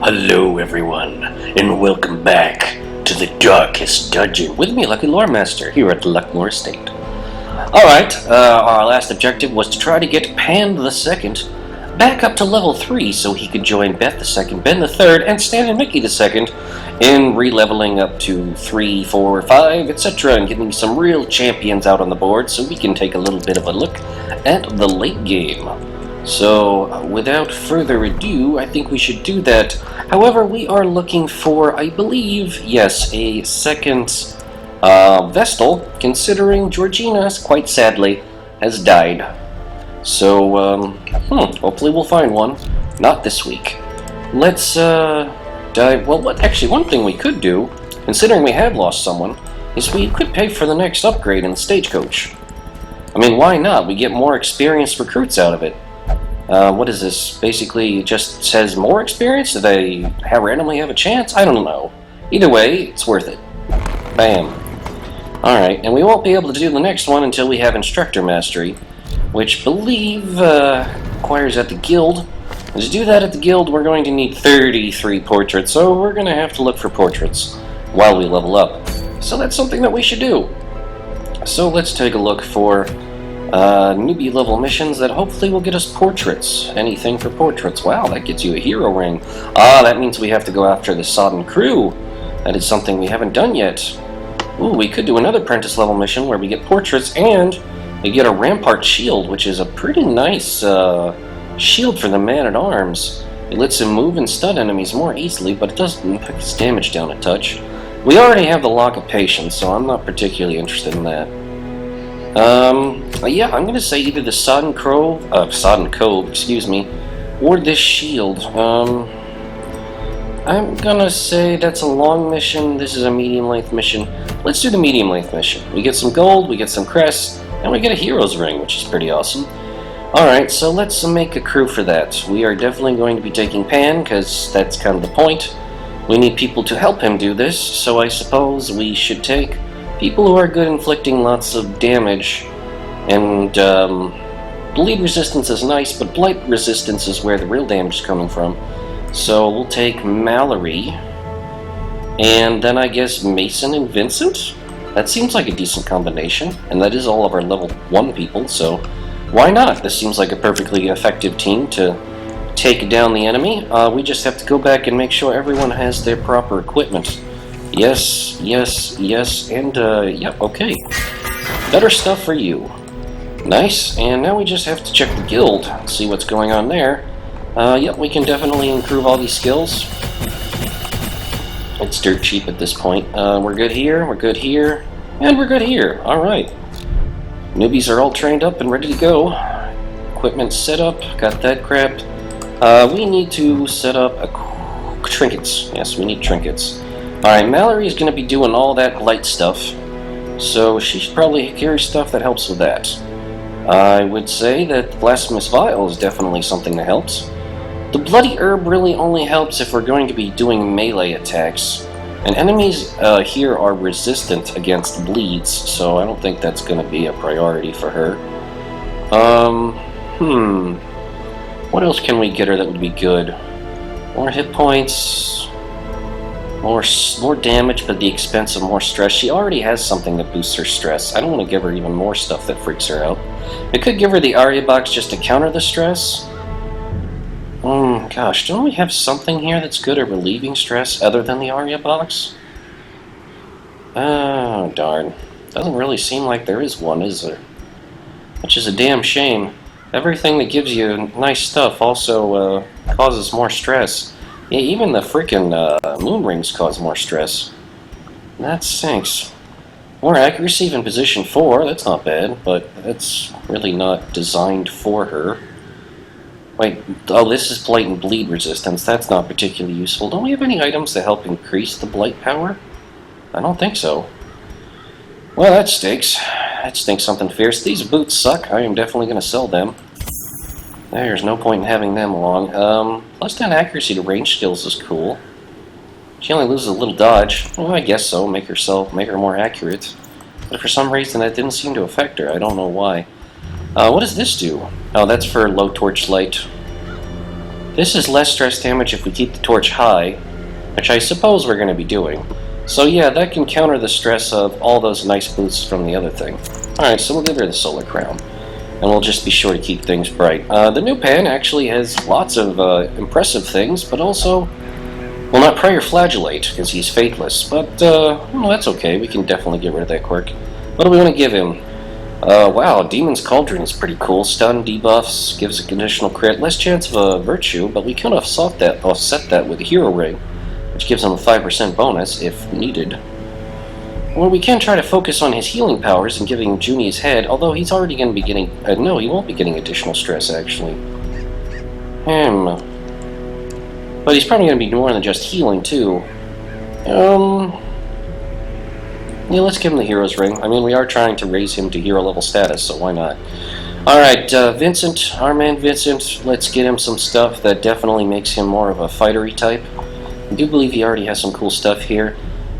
Hello everyone, and welcome back to the darkest dungeon with me, LuckyLoremaster, here at the Luckmore Estate. Alright, our last objective was to try to get Pan the Second back up to level 3 so he could join Beth the Second, Ben the Third, and Stan and Mickey the Second in re-leveling up to 3, 4, 5, etc. and getting some real champions out on the board so we can take a little bit of a look at the late game. So, without further ado, I think we should do that. However, we are looking for, I believe, yes, a second Vestal, considering Georgina, quite sadly, has died. So, hopefully we'll find one. Not this week. Let's, dive... Well, actually, one thing we could do, considering we have lost someone, is we could pay for the next upgrade in the stagecoach. I mean, why not? We get more experienced recruits out of it. What is this? Basically, it just says more experience? Do they randomly have a chance? I don't know. Either way, it's worth it. Bam. Alright, and we won't be able to do the next one until we have Instructor Mastery, which I believe requires at the guild. And to do that at the guild, we're going to need 33 portraits, so we're going to have to look for portraits while we level up. So that's something that we should do. So let's take a look for newbie level missions that hopefully will get us portraits. Anything for portraits. Wow, that gets you a hero ring. Ah, that means we have to go after the Sodden crew. That is something we haven't done yet. Ooh, we could do another apprentice level mission where we get portraits and we get a rampart shield, which is a pretty nice shield for the man-at-arms. It lets him move and stun enemies more easily, but it does knock his damage down a touch. We already have the Lock of Patience, so I'm not particularly interested in that. Yeah, I'm gonna say either the Sodden Cove, excuse me, or this shield. I'm gonna say that's a long mission, this is a medium-length mission. Let's do the medium-length mission. We get some gold, we get some crests, and we get a hero's ring, which is pretty awesome. Alright, so let's make a crew for that. We are definitely going to be taking Pan, because that's kind of the point. We need people to help him do this, so I suppose we should take people who are good inflicting lots of damage. And bleed resistance is nice, but blight resistance is where the real damage is coming from. So we'll take Mallory, and then I guess Mason and Vincent? That seems like a decent combination, and that is all of our level 1 people, so why not? This seems like a perfectly effective team to take down the enemy. We just have to go back and make sure everyone has their proper equipment. Yes, yes, yes, and yep, okay. Better stuff for you. Nice, and now we just have to check the guild, see what's going on there. Yep, we can definitely improve all these skills. It's dirt cheap at this point. We're good here, and we're good here. Alright. Newbies are all trained up and ready to go. Equipment set up, got that crap. We need to set up trinkets. Yes, we need trinkets. Alright, Mallory is going to be doing all that light stuff, so she should probably carry stuff that helps with that. I would say that the Blasphemous Vial is definitely something that helps. The Bloody Herb really only helps if we're going to be doing melee attacks, and enemies here are resistant against bleeds, so I don't think that's going to be a priority for her. What else can we get her that would be good? More hit points, more damage, but at the expense of more stress. She already has something that boosts her stress. I don't want to give her even more stuff that freaks her out. We could give her the Aria box just to counter the stress. Gosh, don't we have something here that's good at relieving stress other than the Aria box? Oh, darn. Doesn't really seem like there is one, is there? Which is a damn shame. Everything that gives you nice stuff also causes more stress. Yeah, even the frickin' moon rings cause more stress. That stinks. More accuracy in position 4, that's not bad, but that's really not designed for her. Wait, oh, this is blight and bleed resistance. That's not particularly useful. Don't we have any items that help increase the blight power? I don't think so. Well, that stinks. That stinks something fierce. These boots suck. I am definitely going to sell them. There's no point in having them along. Plus 10 accuracy to range skills is cool. She only loses a little dodge. Well, I guess so. Make her more accurate. But for some reason that didn't seem to affect her. I don't know why. What does this do? Oh, that's for low torchlight. This is less stress damage if we keep the torch high, which I suppose we're going to be doing. So yeah, that can counter the stress of all those nice boosts from the other thing. Alright, so we'll give her the solar crown. And we'll just be sure to keep things bright. The new pan actually has lots of impressive things, but also will not pray or flagellate, because he's faithless. But, well, that's okay. We can definitely get rid of that quirk. What do we want to give him? Wow, Demon's Cauldron is pretty cool. Stun, debuffs, gives a conditional crit. Less chance of a virtue, but we can offset that with a hero ring, which gives him a 5% bonus if needed. Or we can try to focus on his healing powers and giving Junie his head, although he's already going to be getting... no, he won't be getting additional stress, actually. But he's probably going to be more than just healing, too. Yeah, let's give him the hero's ring. I mean, we are trying to raise him to hero level status, so why not? Alright, Vincent, our man Vincent, let's get him some stuff that definitely makes him more of a fightery type. I do believe he already has some cool stuff here.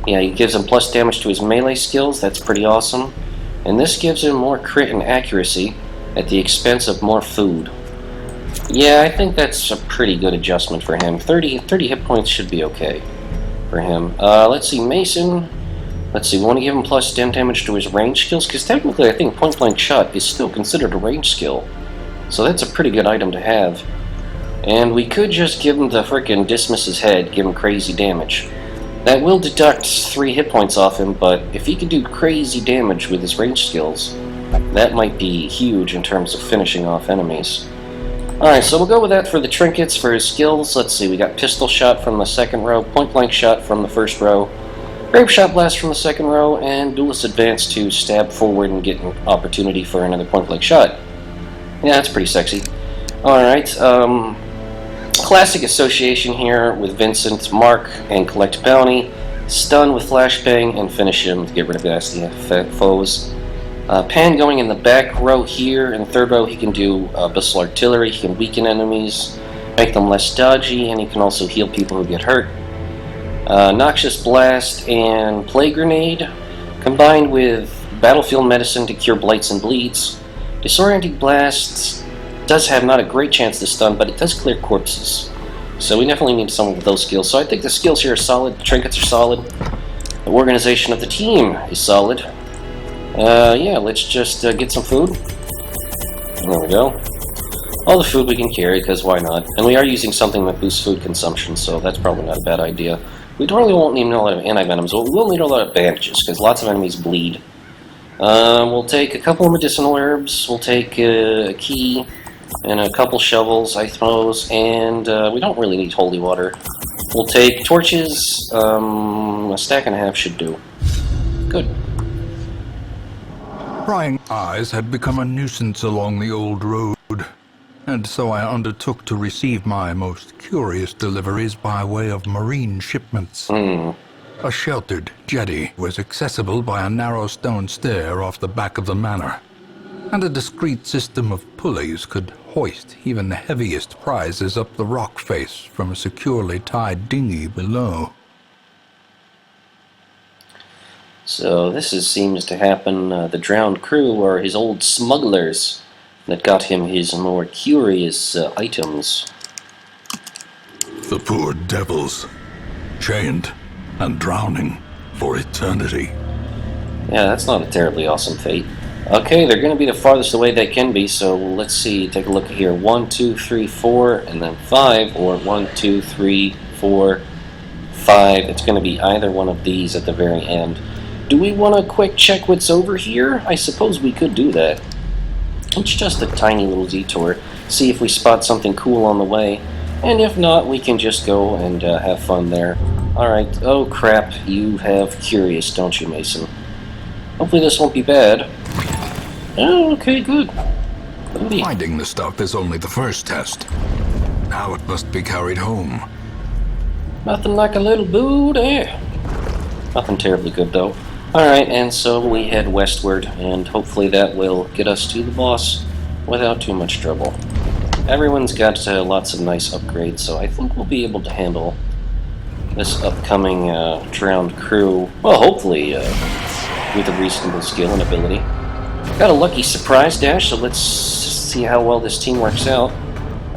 Yeah, he gives him plus damage to his melee skills, that's pretty awesome. And this gives him more crit and accuracy at the expense of more food. Yeah, I think that's a pretty good adjustment for him. 30 hit points should be okay for him. Let's see, Mason. Let's see, we want to give him plus damage to his range skills, because technically I think point-blank shot is still considered a range skill. So that's a pretty good item to have. And we could just give him the frickin' dismiss his head, give him crazy damage. That will deduct 3 hit points off him, but if he can do crazy damage with his range skills, that might be huge in terms of finishing off enemies. Alright, so we'll go with that for the trinkets. For his skills, let's see, we got pistol shot from the second row, point-blank shot from the first row, grape shot blast from the second row, and duelist advance to stab forward and get an opportunity for another point-blank shot. Yeah, that's pretty sexy. Alright, classic association here with Vincent, mark and collect bounty, stun with flashbang, and finish him to get rid of nasty foes. Pan going in the back row here. In the third row he can do Abyssal Artillery, he can weaken enemies, make them less dodgy, and he can also heal people who get hurt. Noxious Blast and Plague Grenade, combined with Battlefield Medicine to cure blights and bleeds. Disorienting Blast does have not a great chance to stun, but it does clear corpses. So we definitely need someone with those skills. So I think the skills here are solid, the trinkets are solid, the organization of the team is solid. Yeah, let's just get some food. There we go. All the food we can carry, because why not? And we are using something that boosts food consumption, so that's probably not a bad idea. We probably won't need a lot of anti-venoms, but we will need a lot of bandages, because lots of enemies bleed. We'll take a couple of medicinal herbs, we'll take a key, and a couple shovels, I suppose, and we don't really need holy water. We'll take torches, a stack and a half should do. Good. Prying eyes had become a nuisance along the old road, and so I undertook to receive my most curious deliveries by way of marine shipments. A sheltered jetty was accessible by a narrow stone stair off the back of the manor, and a discreet system of pulleys could hoist even the heaviest prizes up the rock face from a securely tied dinghy below. So this seems to happen, the drowned crew are his old smugglers that got him his more curious items. The poor devils, chained and drowning for eternity. Yeah, that's not a terribly awesome fate. Okay, they're going to be the farthest away they can be, so let's see, take a look here. 1, 2, 3, 4, and then 5, or 1, 2, 3, 4, 5. It's going to be either one of these at the very end. Do we want to quick check what's over here? I suppose we could do that. It's just a tiny little detour. See if we spot something cool on the way. And if not, we can just go and have fun there. Alright, oh crap, you have curious, don't you, Mason? Hopefully this won't be bad. Oh, okay, good. Goodie. Finding the stuff is only the first test. Now it must be carried home. Nothing like a little booty. Nothing terribly good, though. Alright, and so we head westward, and hopefully that will get us to the boss without too much trouble. Everyone's got lots of nice upgrades, so I think we'll be able to handle this upcoming drowned crew, well, hopefully with a reasonable skill and ability. Got a lucky surprise dash, so let's see how well this team works out.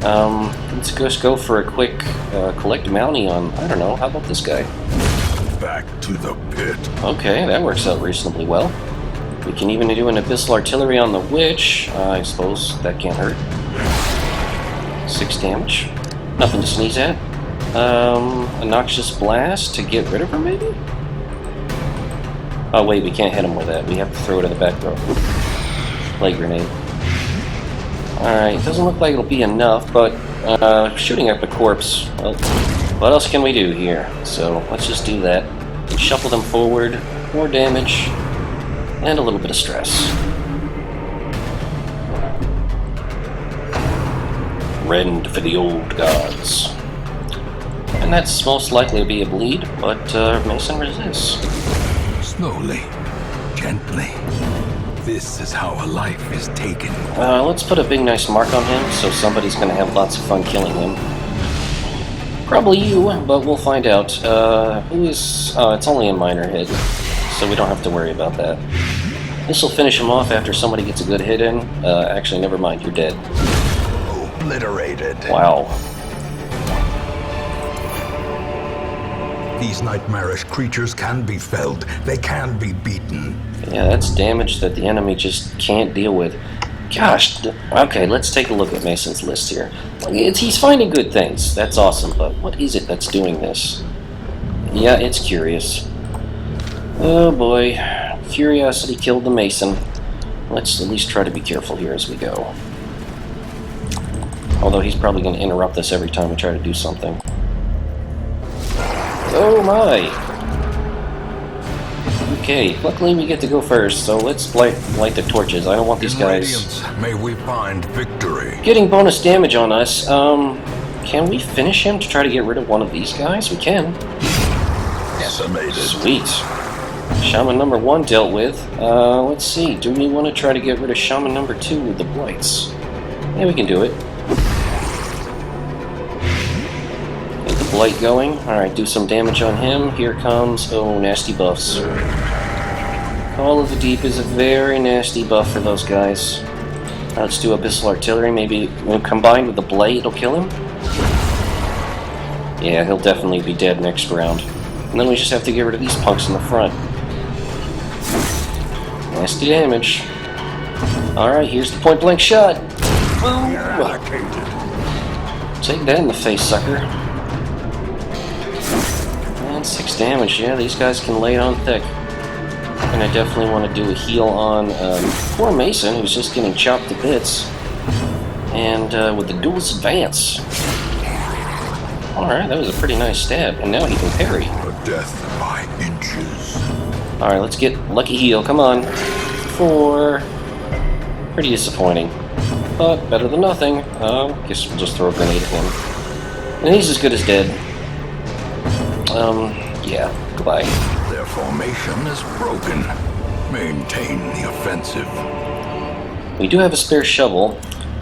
Let's just go for a quick collect bounty on, I don't know, how about this guy? Back to the pit. Okay, that works out reasonably well. We can even do an abyssal artillery on the witch. I suppose that can't hurt. 6 damage. Nothing to sneeze at. A noxious blast to get rid of her, maybe? Oh wait, we can't hit him with that. We have to throw it at the back row. Light grenade. Alright, doesn't look like it'll be enough, but shooting at the corpse, well, what else can we do here? So let's just do that. Shuffle them forward, more damage, and a little bit of stress. Rend for the old gods. And that's most likely to be a bleed, but Mason resists. Slowly, gently. This is how a life is taken. Let's put a big nice mark on him, so somebody's gonna have lots of fun killing him. Probably you, but we'll find out. Who is... Oh, it's only a minor hit, so we don't have to worry about that. This will finish him off after somebody gets a good hit in. Actually, never mind, you're dead. Obliterated. Wow. These nightmarish creatures can be felled. They can be beaten. Yeah, that's damage that the enemy just can't deal with. Gosh, okay, let's take a look at Mason's list here. He's finding good things, that's awesome, but what is it that's doing this? Yeah, it's curious. Oh boy, curiosity killed the Mason. Let's at least try to be careful here as we go. Although he's probably going to interrupt us every time we try to do something. Oh my! Okay, luckily we get to go first, so let's light the torches. I don't want these guys... Radiance, may we find victory. Getting bonus damage on us. Can we finish him to try to get rid of one of these guys? We can. Decimated. Sweet. Shaman number 1 dealt with. Let's see. Do we want to try to get rid of Shaman number 2 with the blights? Yeah, we can do it. Get the blight going. Alright, do some damage on him. Here comes... Oh, nasty buffs. Call of the Deep is a very nasty buff for those guys. Let's do Abyssal Artillery. Maybe when combined with the Blight, it'll kill him? Yeah, he'll definitely be dead next round. And then we just have to get rid of these punks in the front. Nasty damage. Alright, here's the point-blank shot. Boom! Take that in the face, sucker. And 6 damage. Yeah, these guys can lay it on thick. And I definitely want to do a heal on poor Mason, who's just getting chopped to bits. And with the duel's advance. Alright, that was a pretty nice stab. And now he can parry. A death by inches. Alright, let's get lucky heal. Come on. 4. Pretty disappointing. But better than nothing. Guess we'll just throw a grenade at him. And he's as good as dead. Yeah. Goodbye. Their formation is broken. Maintain the offensive. We do have a spare shovel,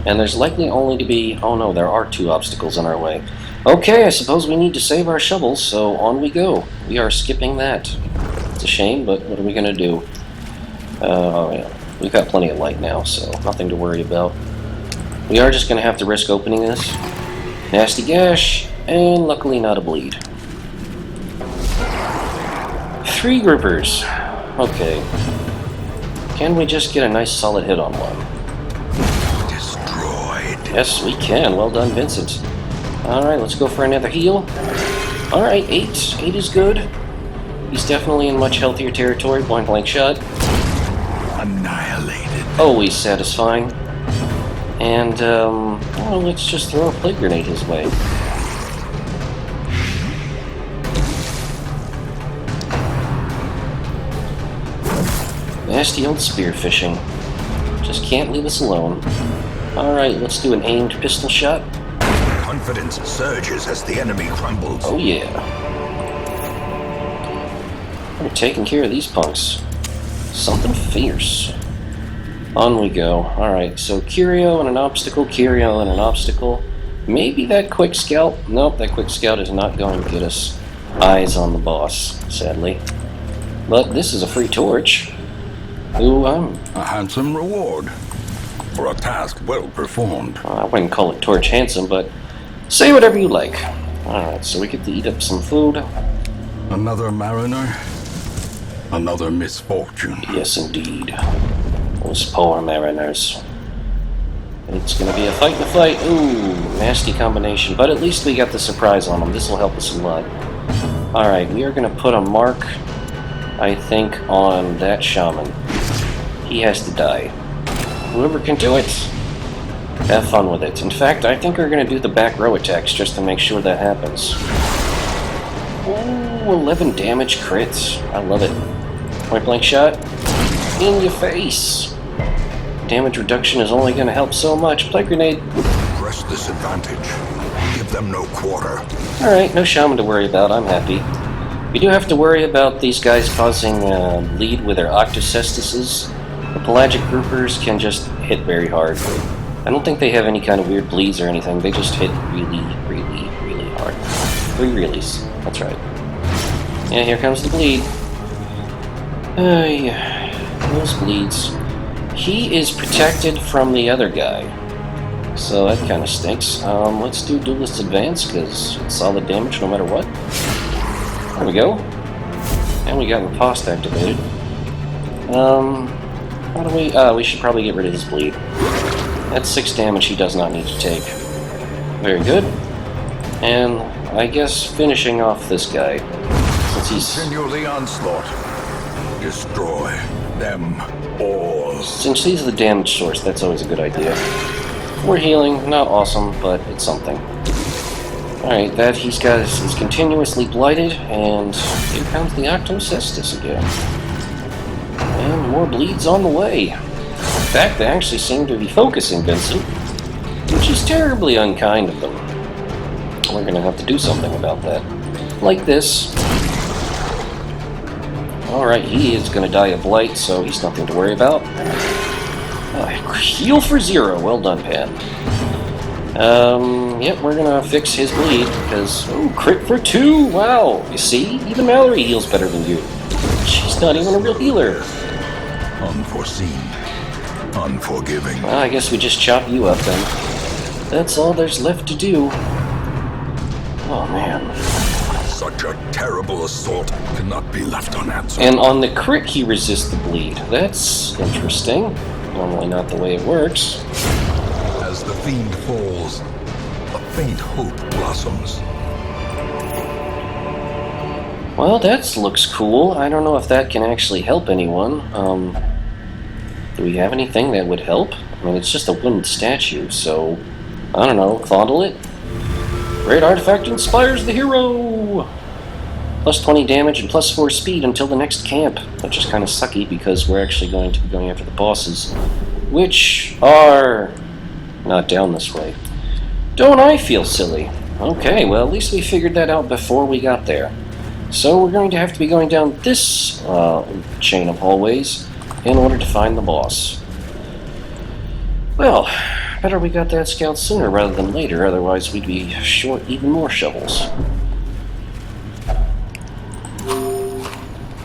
and there's likely only to be... Oh no, there are 2 obstacles in our way. Okay, I suppose we need to save our shovels, so on we go. We are skipping that. It's a shame, but what are we going to do? Yeah. We've got plenty of light now, so nothing to worry about. We are just going to have to risk opening this. Nasty gash, and luckily not a bleed. 3 groupers. Okay. Can we just get a nice solid hit on one? Destroyed. Yes, we can. Well done, Vincent. Alright, let's go for another heal. Alright, 8. 8 is good. He's definitely in much healthier territory. Point blank shot. Annihilated. Always satisfying. And, well, let's just throw a plague grenade his way. Nasty old spear fishing. Just can't leave us alone. Alright, let's do an aimed pistol shot. Confidence surges as the enemy crumbles. Oh yeah. We're taking care of these punks. Something fierce. On we go. Alright, so Curio and an obstacle, Curio and an obstacle. Maybe that quick scout. Nope, that quick scout is not going to get us eyes on the boss, sadly. But this is a free torch. Ooh, A handsome reward. for a task well performed. I wouldn't call it torch handsome, but say whatever you like. Alright, so we get to eat up some food. Another mariner? Another misfortune. Yes, indeed. Those poor mariners. It's gonna be a fight and a fight. Ooh, nasty combination. But at least we got the surprise on them. This will help us a lot. Alright, we are gonna put a mark, I think, on that shaman. He has to die. Whoever can do it, have fun with it. In fact, I think we're gonna do the back row attacks just to make sure that happens. Ooh, 11 damage crits. I love it. Point blank shot. In your face. Damage reduction is only going to help so much. Plague grenade. Press this advantage. Give them no quarter. Alright, no shaman to worry about. I'm happy. We do have to worry about these guys causing bleed with their octocestises. The pelagic groupers can just hit very hard. I don't think they have any kind of weird bleeds or anything. They just hit really, really, really hard. 3 reallys. That's right. Yeah, here comes the bleed. Yeah. Those bleeds. He is protected from the other guy. So that kind of stinks. Let's do Duelist Advance, because it's solid damage no matter what. There we go. And we got Riposte activated. How do we should probably get rid of this bleed. That's 6 damage he does not need to take. Very good. And I guess finishing off this guy. Since he's... Continue the onslaught. Destroy them all. Since he's the damage source, that's always a good idea. We're healing, not awesome, but it's something. Alright, that he's continuously blighted, and here comes the Octocestus again. And more bleeds on the way. In fact, they actually seem to be focusing Vincent, which is terribly unkind of them. We're gonna have to do something about that. Like this. Alright, he is gonna die of blight, so he's nothing to worry about. Heal for 0. Well done, Pat. Yep, we're gonna fix his bleed, because... Oh, crit for 2! Wow! You see? Even Mallory heals better than you. She's not even a real healer. Unforeseen. Unforgiving. Well, I guess we just chop you up, then. That's all there's left to do. Oh, man. Such a terrible assault cannot be left unanswered. And on the crit, he resists the bleed. That's interesting. Normally not the way it works. As the fiend falls, a faint hope blossoms. Well, that looks cool. I don't know if that can actually help anyone. Do we have anything that would help? I mean, it's just a wooden statue, so... I don't know, fondle it? Great artifact inspires the hero! Plus 20 damage and plus 4 speed until the next camp. Which is kind of sucky because we're actually going to be going after the bosses. Which are... not down this way. Don't I feel silly? Okay, well at least we figured that out before we got there. So we're going to have to be going down this chain of hallways in order to find the boss. Well, better we got that scout sooner rather than later, otherwise we'd be short even more shovels.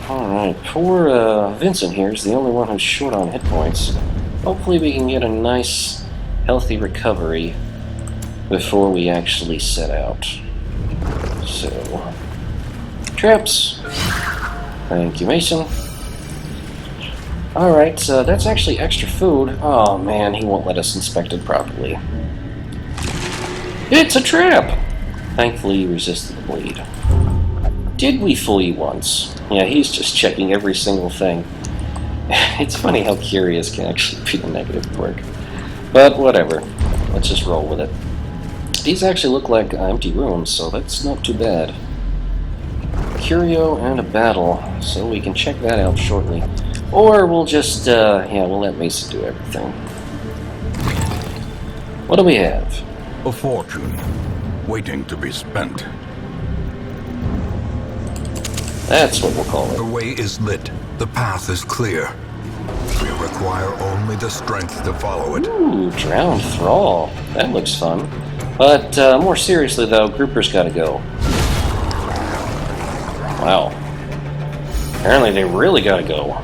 Alright, poor Vincent here is the only one who's short on hit points. Hopefully we can get a nice, healthy recovery before we actually set out. So, traps. Thank you, Mason. Alright, that's actually extra food. Oh man, he won't let us inspect it properly. It's a trap! Thankfully, he resisted the bleed. Did we fool you once? Yeah, he's just checking every single thing. It's funny how curious can actually be a negative quirk. But whatever. Let's just roll with it. These actually look like empty rooms, so that's not too bad. Curio and a battle, so we can check that out shortly. Or we'll just, we'll let Mesa do everything. What do we have? A fortune, waiting to be spent. That's what we'll call The it. way is lit. The path is clear. We require only the strength to follow it. Ooh, Drowned Thrall. That looks fun. But, more seriously though, Grouper's gotta go. Wow. Apparently they really gotta go.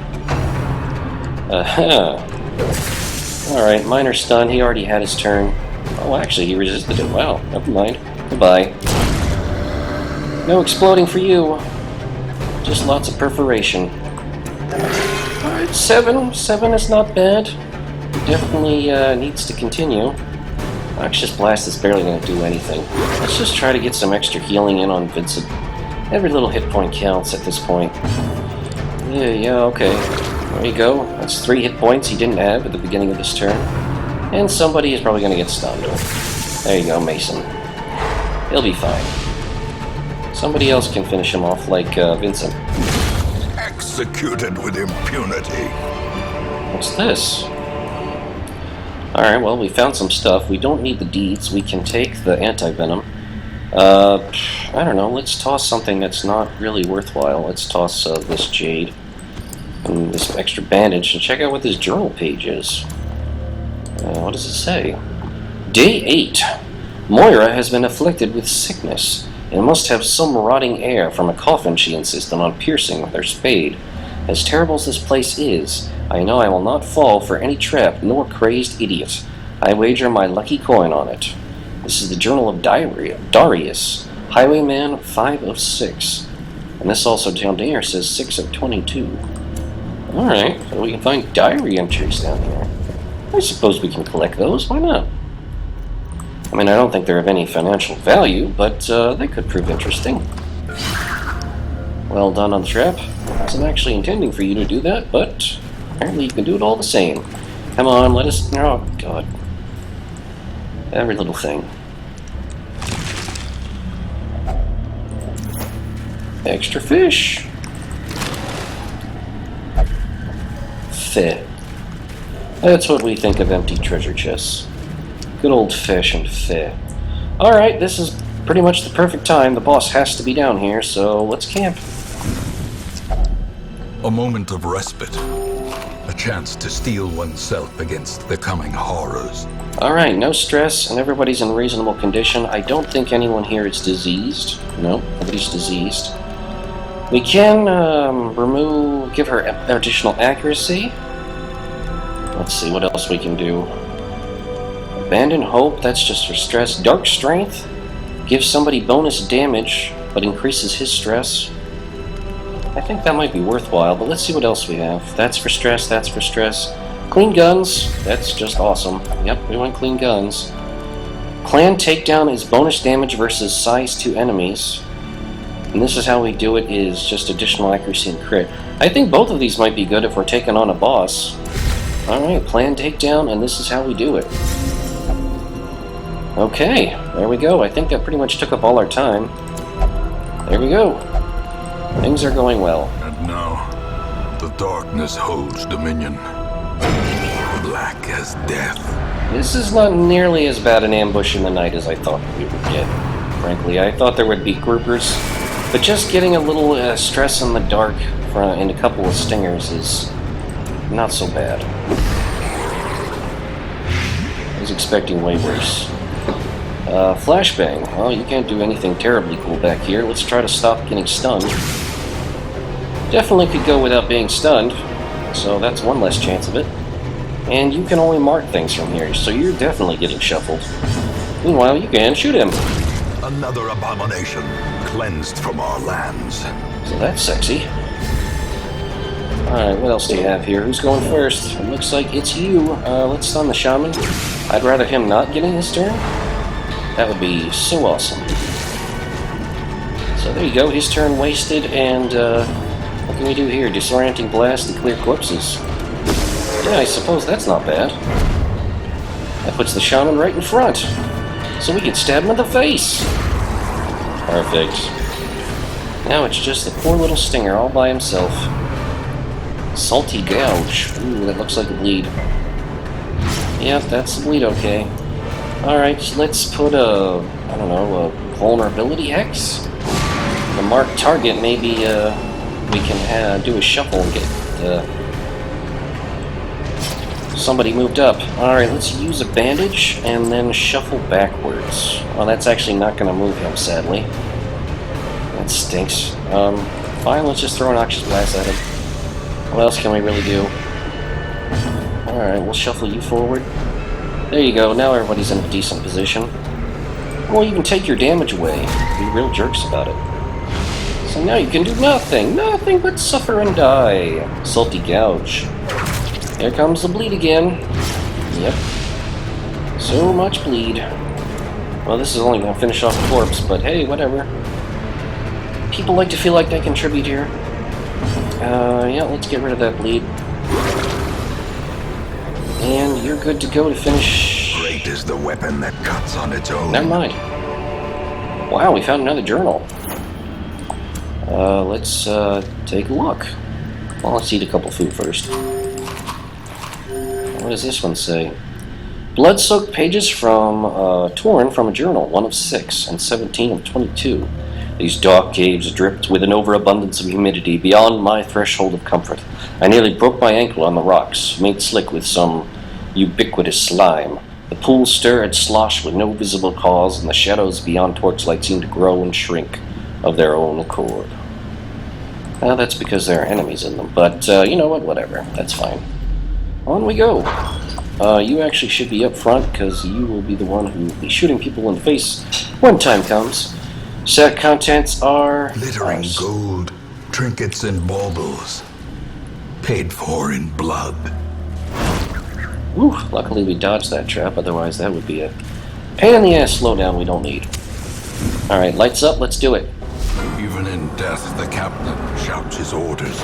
Alright, minor stun. He already had his turn. Oh, actually, he resisted it. Wow, never mind. Goodbye. No exploding for you. Just lots of perforation. Alright, 7. 7 is not bad. Definitely needs to continue. Noxious Blast is barely going to do anything. Let's just try to get some extra healing in on Vincent. Every little hit point counts at this point. Yeah, okay. There you go. That's 3 hit points he didn't have at the beginning of this turn. And somebody is probably going to get stunned. There you go, Mason. He'll be fine. Somebody else can finish him off, like Vincent. Executed with impunity. What's this? Alright, well, we found some stuff. We don't need the deeds. We can take the anti-venom. I don't know. Let's toss something that's not really worthwhile. Let's toss this jade and this extra bandage and check out what this journal page is. What does it say? Day 8. Moira has been afflicted with sickness and must have some rotting air from a coffin she insisted on piercing with her spade. As terrible as this place is, I know I will not fall for any trap nor crazed idiot. I wager my lucky coin on it. This is the Journal of Darius, Highwayman 5 of 6. And this also down here says 6 of 22. Alright, so we can find diary entries down here. I suppose we can collect those, why not? I mean, I don't think they're of any financial value, but they could prove interesting. Well done on the trap. I wasn't actually intending for you to do that, but apparently you can do it all the same. Come on, let us... Oh, God. Every little thing. Extra fish. Feh. That's what we think of empty treasure chests. Good old-fashioned feh. Alright, this is pretty much the perfect time. The boss has to be down here, so let's camp. A moment of respite. A chance to steel oneself against the coming horrors. Alright, no stress, and everybody's in reasonable condition. I don't think anyone here is diseased. No, nobody's diseased. We can give her additional accuracy. Let's see what else we can do. Abandon Hope, that's just for stress. Dark Strength, gives somebody bonus damage, but increases his stress. I think that might be worthwhile, but let's see what else we have. That's for stress, that's for stress. Clean Guns, that's just awesome. Yep, we want Clean Guns. Clan Takedown is bonus damage versus size 2 enemies. And this is how we do it, is just additional accuracy and crit. I think both of these might be good if we're taking on a boss. Alright, Plan Takedown, and this is how we do it. Okay, there we go. I think that pretty much took up all our time. There we go. Things are going well. And now, the darkness holds dominion. Black as death. This is not nearly as bad an ambush in the night as I thought we would get. Frankly, I thought there would be groupers, but just getting a little stress in the dark and a couple of stingers is not so bad. I was expecting way worse. Flashbang. Well, you can't do anything terribly cool back here. Let's try to stop getting stunned. Definitely could go without being stunned, so that's one less chance of it. And you can only mark things from here, so you're definitely getting shuffled. Meanwhile, you can shoot him. Another abomination cleansed from our lands. So that's sexy. Alright, what else do you have here? Who's going first? It looks like it's you. Let's stun the shaman. I'd rather him not getting his turn. That would be so awesome. So there you go, his turn wasted, and what can we do here? Disorienting blast and clear corpses. Yeah, I suppose that's not bad. That puts the shaman right in front, so we can stab him in the face. Perfect. Now it's just the poor little stinger all by himself. Salty gouge. Ooh, that looks like a bleed. Yep, that's a bleed, okay. Alright, so let's put a vulnerability hex. The marked target, maybe we can do a shuffle and get somebody moved up. Alright, let's use a bandage and then shuffle backwards. Well, that's actually not going to move him, sadly. That stinks. Fine, let's just throw an Noxious Blast at him. What else can we really do? Alright, we'll shuffle you forward. There you go, now everybody's in a decent position. We'll even take your damage away. Be real jerks about it. So now you can do nothing but suffer and die. Salty gouge. Here comes the bleed again. Yep. So much bleed. Well, this is only going to finish off the corpse, but hey, whatever. People like to feel like they contribute here. Yeah, let's get rid of that bleed. And you're good to go to finish. Great is the weapon that cuts on its own. Never mind. Wow, we found another journal. Let's take a look. Well, let's eat a couple food first. What does this one say? Blood-soaked pages from torn from a journal, 1 of 6 and 17 of 22. These dark caves dripped with an overabundance of humidity beyond my threshold of comfort. I nearly broke my ankle on the rocks, made slick with some ubiquitous slime. The pool stirred, sloshed with no visible cause, and the shadows beyond torchlight seemed to grow and shrink of their own accord. Well, that's because there are enemies in them, but you know what, whatever, that's fine. On we go. You actually should be up front, because you will be the one who will be shooting people in the face when time comes. Set contents are... Glittering gold, trinkets and baubles. Paid for in blood. Ooh, luckily we dodged that trap, otherwise that would be a pain in the ass slowdown we don't need. Alright, lights up, let's do it. Even in death, the captain shouts his orders,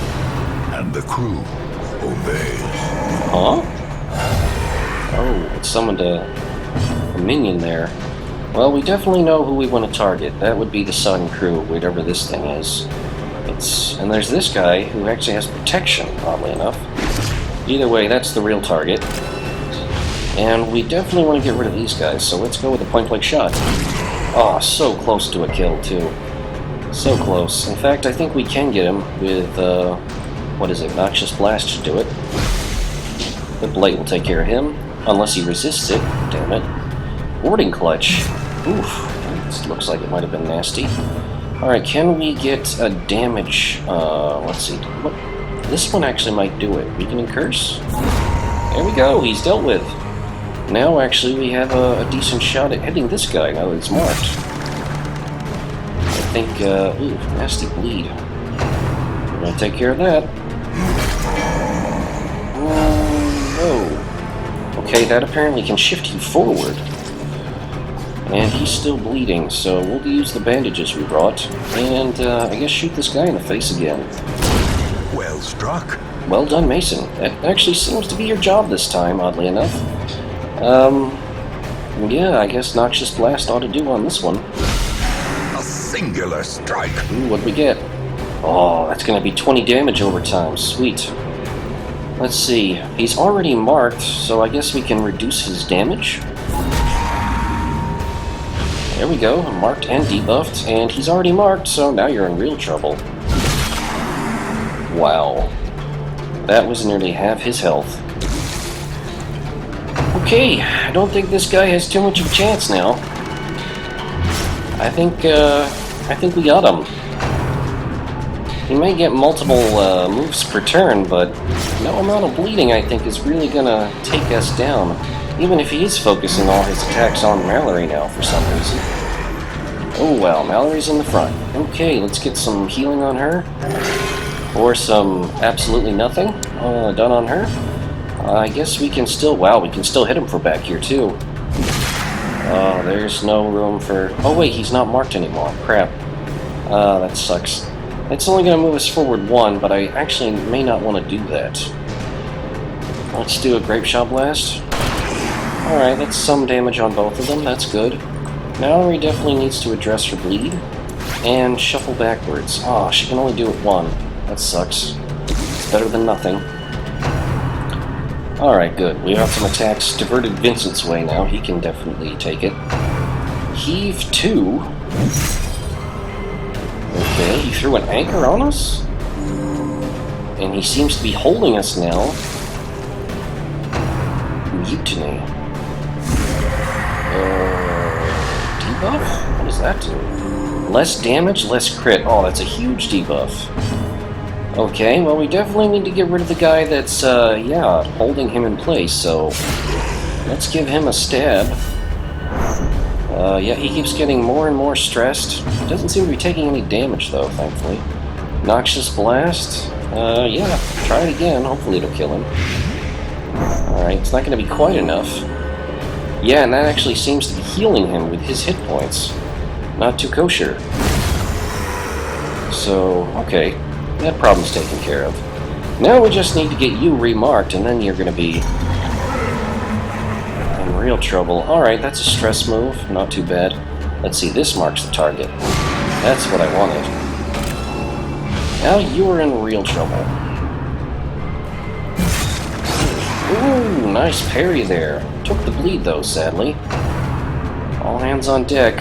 and the crew obeys. Huh? Oh, it summoned a minion there. Well, we definitely know who we want to target. That would be the Sun crew, whatever this thing is. And there's this guy who actually has protection, oddly enough. Either way, that's the real target. And we definitely want to get rid of these guys, so let's go with a point-blank shot. Oh, so close to a kill, too. So close. In fact, I think we can get him with, what is it, Noxious Blast should do it. The Blight will take care of him, unless he resists it. Damn it. Warding Clutch. Oof, this looks like it might have been nasty. Alright, can we get a damage, let's see. What? This one actually might do it. Weakening Curse. There we go, he's dealt with. Now, actually, we have a decent shot at hitting this guy now that it's marked. I think, ooh, nasty bleed. We're gonna take care of that. Oh. Okay, that apparently can shift you forward. And he's still bleeding, so we'll use the bandages we brought. And, I guess shoot this guy in the face again. Well struck. Well done, Mason. That actually seems to be your job this time, oddly enough. Yeah, I guess Noxious Blast ought to do on this one. A singular strike. Ooh, what'd we get? Oh, that's gonna be 20 damage over time. Sweet. Let's see. He's already marked, so I guess we can reduce his damage. There we go. Marked and debuffed, and he's already marked, so now you're in real trouble. Wow. That was nearly half his health. Okay, I don't think this guy has too much of a chance now. I think we got him. He may get multiple moves per turn, but no amount of bleeding, I think, is really gonna take us down. Even if he is focusing all his attacks on Mallory now for some reason. Oh well, Mallory's in the front. Okay, let's get some healing on her. Or some absolutely nothing done on her. I guess we can still... Wow, we can still hit him from back here, too. Oh, there's no room for... Oh, wait, he's not marked anymore. Crap. That sucks. It's only going to move us forward 1, but I actually may not want to do that. Let's do a Grape Shot Blast. Alright, that's some damage on both of them. That's good. Mallory definitely needs to address her bleed. And shuffle backwards. Oh, she can only do it 1. That sucks. It's better than nothing. Alright, good. We got some attacks diverted Vincent's way now. He can definitely take it. Heave 2. Okay, he threw an anchor on us? And he seems to be holding us now. Mutiny. Debuff? What does that do? Less damage, less crit. Oh, that's a huge debuff. Okay, well, we definitely need to get rid of the guy that's, yeah, holding him in place, so let's give him a stab. Yeah, he keeps getting more and more stressed. Doesn't seem to be taking any damage, though, thankfully. Noxious Blast. Yeah, try it again. Hopefully it'll kill him. Alright, it's not going to be quite enough. Yeah, and that actually seems to be healing him with his hit points. Not too kosher. So, okay, that problem's taken care of. Now we just need to get you remarked, and then you're going to be in real trouble. Alright, that's a stress move. Not too bad. Let's see, this marks the target. That's what I wanted. Now you are in real trouble. Ooh, nice parry there. Took the bleed, though, sadly. All hands on deck.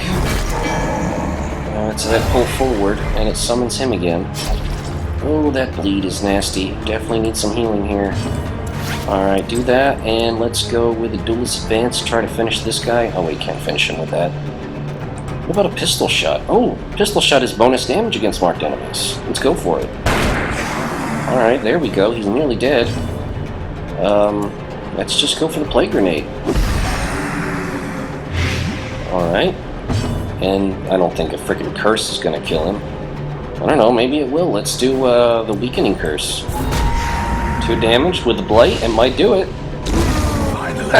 It's that pull forward, and it summons him again. Oh, that bleed is nasty. Definitely need some healing here. Alright, do that, and let's go with the duelist advance to try to finish this guy. Oh, wait, can't finish him with that. What about a pistol shot? Oh, pistol shot is bonus damage against marked enemies. Let's go for it. Alright, there we go. He's nearly dead. Let's just go for the plague grenade. Alright. And I don't think a freaking curse is going to kill him. I don't know, maybe it will. Let's do the weakening curse. 2 damage with the blight, it might do it. Finally,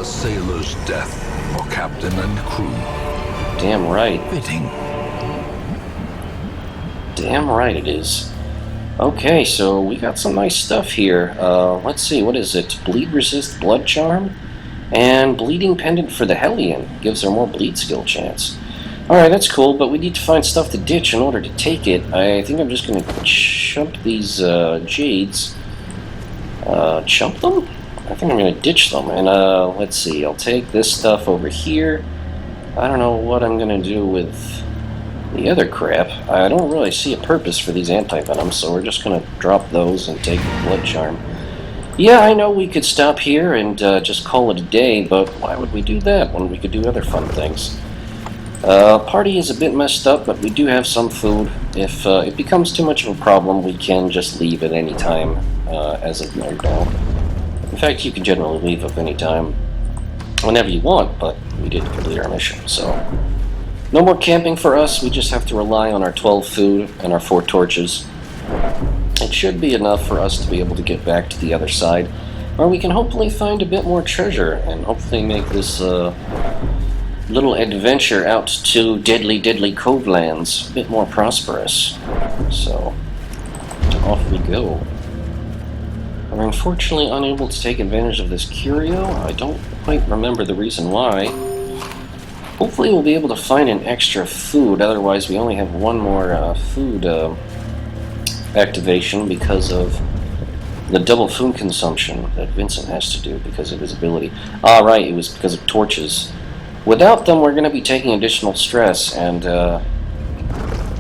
a sailor's death for captain and crew. Damn right. Fitting. Damn right it is. Okay, so we got some nice stuff here. Let's see, what is it? Bleed resist blood charm? And bleeding pendant for the Hellion. Gives her more bleed skill chance. Alright, that's cool, but we need to find stuff to ditch in order to take it. I think I'm just going to chump these jades. Chump them? I think I'm going to ditch them. And let's see, I'll take this stuff over here. I don't know what I'm going to do with the other crap. I don't really see a purpose for these anti-venoms, so we're just going to drop those and take the blood charm. Yeah, I know we could stop here and just call it a day, but why would we do that when we could do other fun things? Party is a bit messed up, but we do have some food. If it becomes too much of a problem, we can just leave at any time, as of right now. In fact, you can generally leave at any time, whenever you want, but we did complete our mission, so... No more camping for us, we just have to rely on our 12 food and our 4 torches. It should be enough for us to be able to get back to the other side, where we can hopefully find a bit more treasure, and hopefully make this little adventure out to Deadly Covelands a bit more prosperous. So, off we go. We're unfortunately unable to take advantage of this curio. I don't quite remember the reason why. Hopefully we'll be able to find an extra food, otherwise we only have one more food activation because of the double food consumption that Vincent has to do because of his ability. Ah, right, it was because of torches. Without them, we're going to be taking additional stress, and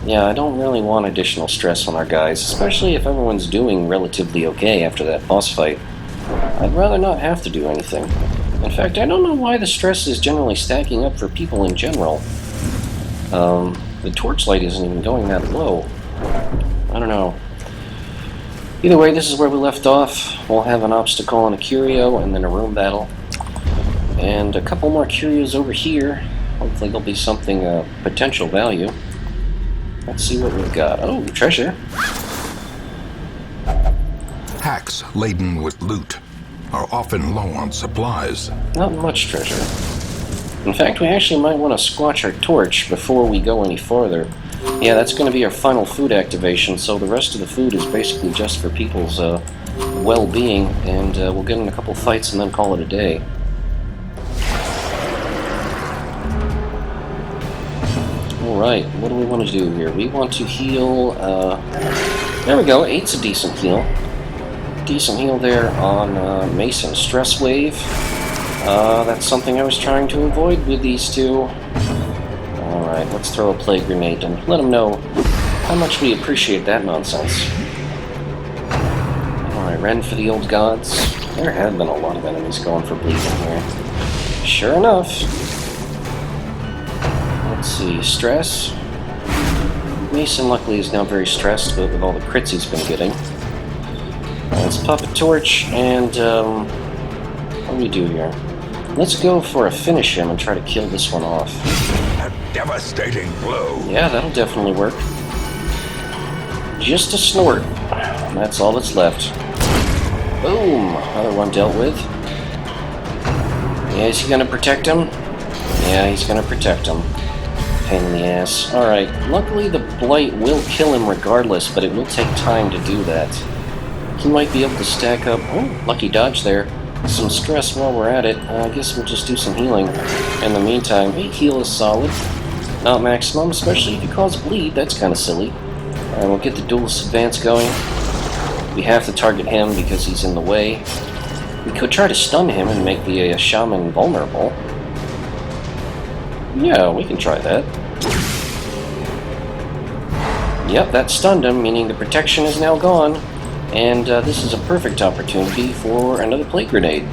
yeah, I don't really want additional stress on our guys, especially if everyone's doing relatively okay after that boss fight. I'd rather not have to do anything. In fact, I don't know why the stress is generally stacking up for people in general. The torchlight isn't even going that low. I don't know. Either way, this is where we left off. We'll have an obstacle and a curio, and then a room battle. And a couple more curios over here. Hopefully there'll be something of potential value. Let's see what we've got. Oh, treasure. Hacks laden with loot are often low on supplies. Not much treasure. In fact, we actually might want to squatch our torch before we go any farther. Yeah, that's going to be our final food activation, so the rest of the food is basically just for people's well-being, and we'll get in a couple fights and then call it a day. Alright, what do we want to do here? We want to heal, there we go, 8's a decent heal. Decent heal there on Mason. Stress Wave. That's something I was trying to avoid with these two. Alright, let's throw a plague grenade and let them know how much we appreciate that nonsense. Alright, Ren for the old gods. There have been a lot of enemies going for bleeding here. Sure enough. Let's see, stress. Mason, luckily, is now very stressed with all the crits he's been getting. Let's pop a torch, and, what do we do here? Let's go for a finish him and try to kill this one off. A devastating blow. Yeah, that'll definitely work. Just a snort. That's all that's left. Boom! Another one dealt with. Yeah, is he gonna protect him? Yeah, he's gonna protect him. Pain in the ass. Alright, luckily the Blight will kill him regardless, but it will take time to do that. He might be able to stack up... Oh, lucky dodge there. Some stress while we're at it. I guess we'll just do some healing. In the meantime, a heal is solid. Not maximum, especially if you cause bleed. That's kind of silly. Alright, we'll get the duelist advance going. We have to target him because he's in the way. We could try to stun him and make the shaman vulnerable. Yeah, we can try that. Yep, that stunned him, meaning the protection is now gone. And this is a perfect opportunity for another plague grenade.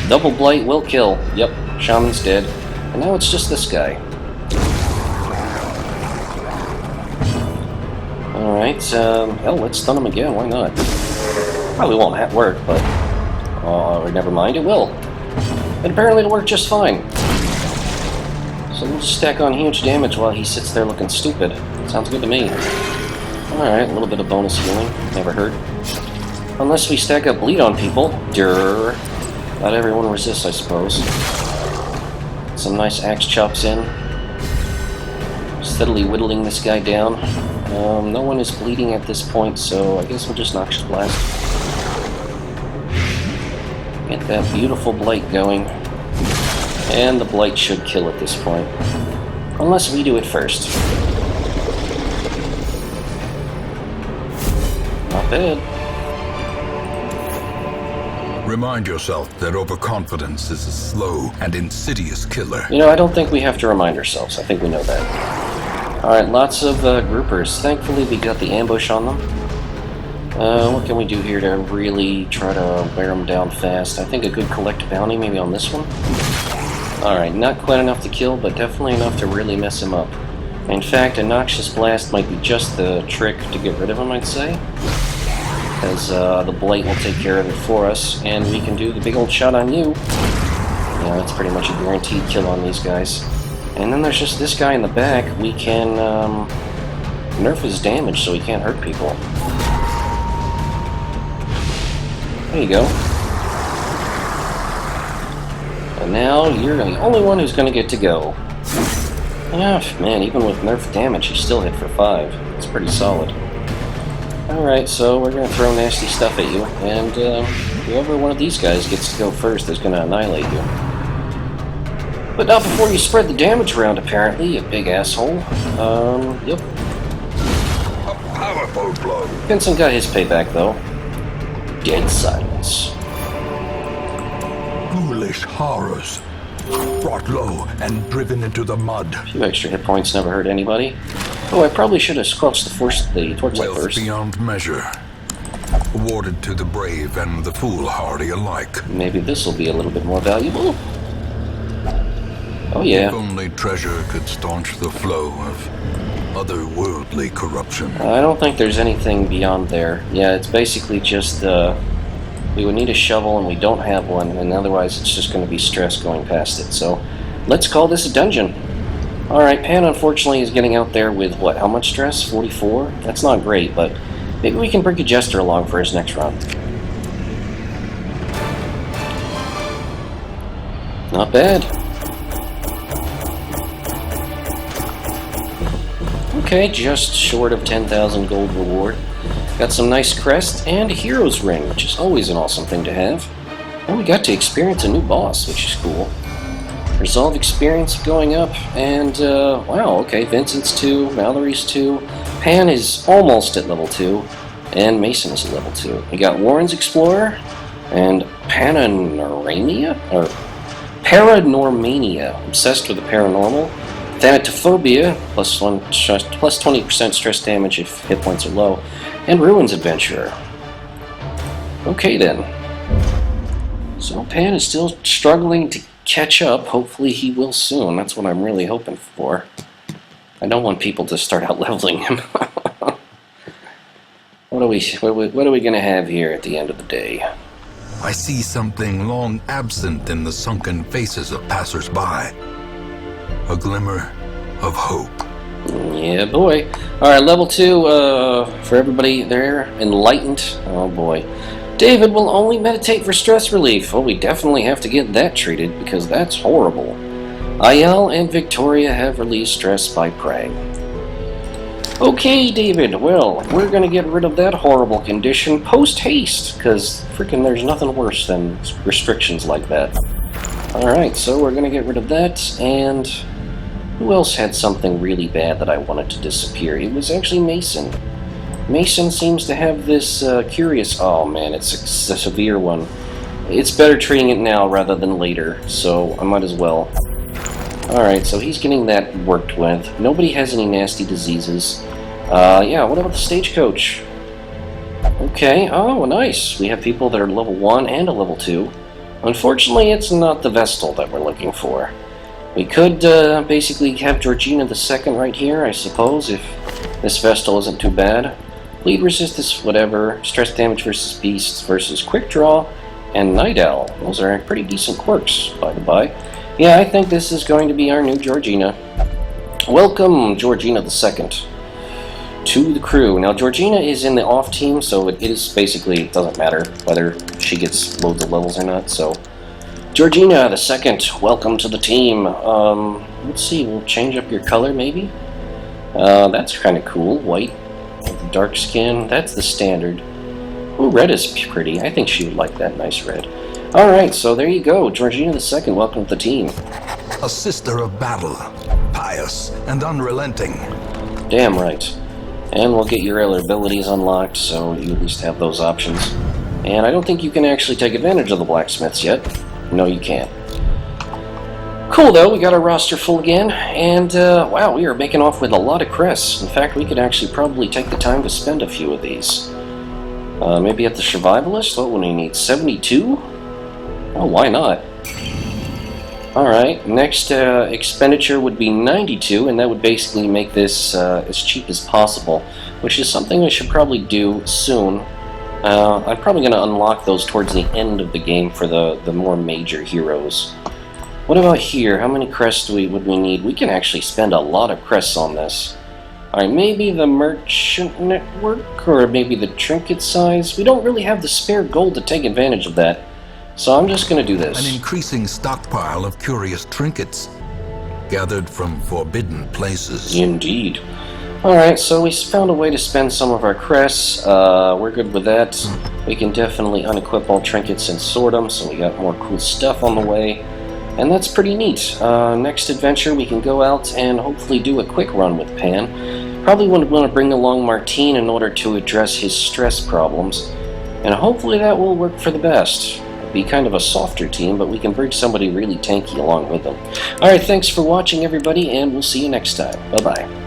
Double Blight will kill. Yep, shaman's dead. And now it's just this guy. Alright, hell, let's stun him again, why not? Probably won't work, but... never mind, it will. And apparently it'll work just fine. So we'll just stack on huge damage while he sits there looking stupid. Sounds good to me. Alright, a little bit of bonus healing. Never hurt. Unless we stack up bleed on people. Durr. Not everyone resists, I suppose. Some nice axe chops in. Steadily whittling this guy down. No one is bleeding at this point, so I guess we'll just Noxious Blast. Get that beautiful Blight going. And the Blight should kill at this point. Unless we do it first. Not bad. Remind yourself that overconfidence is a slow and insidious killer. You know, I don't think we have to remind ourselves. I think we know that. Alright, lots of groupers. Thankfully, we got the ambush on them. What can we do here to really try to wear them down fast? I think a good collect bounty, maybe on this one. Alright, not quite enough to kill, but definitely enough to really mess him up. In fact, a Noxious Blast might be just the trick to get rid of him, I'd say. Because the Blight will take care of it for us, and we can do the big old shot on you. Yeah, that's pretty much a guaranteed kill on these guys. And then there's just this guy in the back. We can nerf his damage so he can't hurt people. There you go. And now you're the only one who's going to get to go. Ah, man, even with nerf damage, he still hit for 5. It's pretty solid. Alright, so we're going to throw nasty stuff at you, and whoever one of these guys gets to go first is going to annihilate you. But not before you spread the damage around, apparently, you big asshole. Yep. A powerful blow. Vincent got his payback, though. Dead silence. Ghoulish horrors. Brought low and driven into the mud. A few extra hit points never hurt anybody. Oh, I probably should have squelched the torch light Wealth first. beyond measure. Awarded to the brave and the foolhardy alike. Maybe this will be a little bit more valuable. Oh yeah. If only treasure could staunch the flow of otherworldly corruption. I don't think there's anything beyond there. Yeah, it's basically just, we would need a shovel and we don't have one, and otherwise it's just going to be stress going past it. So, let's call this a dungeon. Alright, Pan unfortunately is getting out there with, what, how much stress? 44? That's not great, but maybe we can bring a Jester along for his next run. Not bad. Okay, just short of 10,000 gold reward. Got some nice crest and a hero's ring, which is always an awesome thing to have. And we got to experience a new boss, which is cool. Resolve experience going up, and wow, okay, Vincent's 2, Mallory's 2, Pan is almost at level 2, and Mason is at level 2. We got Warren's Explorer, and Paranormania, obsessed with the paranormal. Thanatophobia, plus 20% stress damage if hit points are low, and Ruins Adventurer. Okay then. So Pan is still struggling to catch up. Hopefully he will soon. That's what I'm really hoping for. I don't want people to start out leveling him. What are we going to have here at the end of the day? I see something long absent in the sunken faces of passers-by. A glimmer of hope. Yeah, boy. Alright, level 2, for everybody there, enlightened. Oh, boy. David will only meditate for stress relief. Well, we definitely have to get that treated, because that's horrible. Ayel and Victoria have released stress by praying. Okay, David, well, we're gonna get rid of that horrible condition post-haste, because freaking there's nothing worse than restrictions like that. Alright, so we're gonna get rid of that, and who else had something really bad that I wanted to disappear? It was actually Mason. Mason seems to have this curious... Oh man, it's a severe one. It's better treating it now rather than later, so I might as well. Alright, so he's getting that worked with. Nobody has any nasty diseases. Yeah, what about the stagecoach? Okay, oh, nice. We have people that are level 1 and a level 2. Unfortunately, it's not the Vestal that we're looking for. We could basically have Georgina the Second right here, I suppose, if this Vestal isn't too bad. Bleed resistance, whatever. Stress damage versus beasts versus quick draw, and Night Owl. Those are pretty decent quirks, by the by. Yeah, I think this is going to be our new Georgina. Welcome, Georgina the Second, to the crew. Now, Georgina is in the off team, so it is basically, it doesn't matter whether she gets loads of levels or not, so... Georgina the Second, welcome to the team. Let's see, we'll change up your color, maybe? That's kind of cool, white, with the dark skin, that's the standard. Ooh, red is pretty, I think she would like that nice red. Alright, so there you go, Georgina the Second, welcome to the team. A sister of battle, pious and unrelenting. Damn right. And we'll get your other abilities unlocked, so you at least have those options. And I don't think you can actually take advantage of the blacksmiths yet. No, you can't. Cool, though, we got our roster full again, and wow, we are making off with a lot of crests. In fact, we could actually probably take the time to spend a few of these. Maybe at the Survivalist? What would we need, 72? Oh, why not? Alright, next expenditure would be 92, and that would basically make this as cheap as possible, which is something I should probably do soon. I'm probably going to unlock those towards the end of the game for the more major heroes. What about here? How many crests would we need? We can actually spend a lot of crests on this. Alright, maybe the merchant network, or maybe the trinket size. We don't really have the spare gold to take advantage of that. So I'm just going to do this. An increasing stockpile of curious trinkets, gathered from forbidden places. Indeed. Alright, so we found a way to spend some of our crests. We're good with that. We can definitely unequip all trinkets and sort them, so we got more cool stuff on the way. And that's pretty neat. Next adventure, we can go out and hopefully do a quick run with Pan. Probably want to bring along Martine in order to address his stress problems. And hopefully that will work for the best. Be kind of a softer team, but we can bring somebody really tanky along with them. Alright, thanks for watching, everybody, and we'll see you next time. Bye-bye.